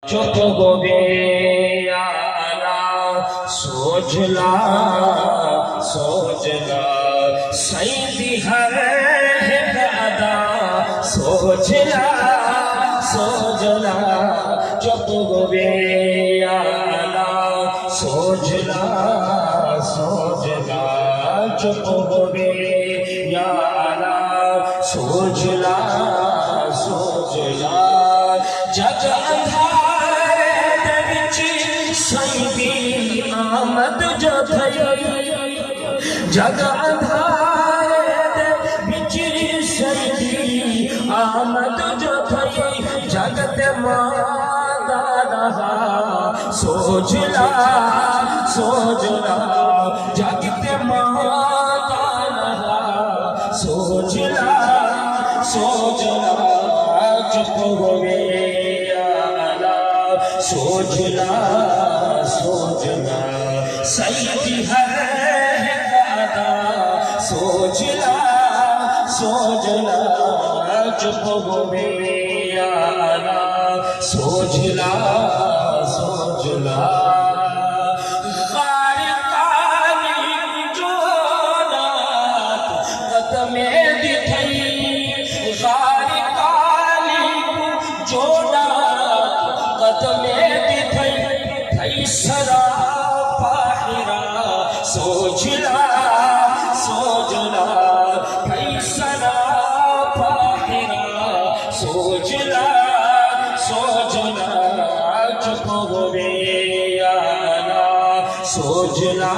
چپ ہو گے آنا سوچلا سوچلا سیدی ہر ادا سوچلا سوچلا چپ ہو گے آنا سوچلا سوچلا چپ ہو گے آنا سوچلا سوچلا جگ سیدی آمد جو تھئی جگ اندھارے وچ سیدی آمد جو تھئی جگت ماندا رہا سوچلا سوچلا جگت ماندا رہا سوچلا سوچلا چپ ہو گیا سوچلا سوچلا سیدی ہر ادا سوچلا سوچلا چپ ہو گیا سوچلا سوچلا سوچلا سوچلا کیسنا پاہرا سوچلا سوچلا چپ ہو گیا سوچلا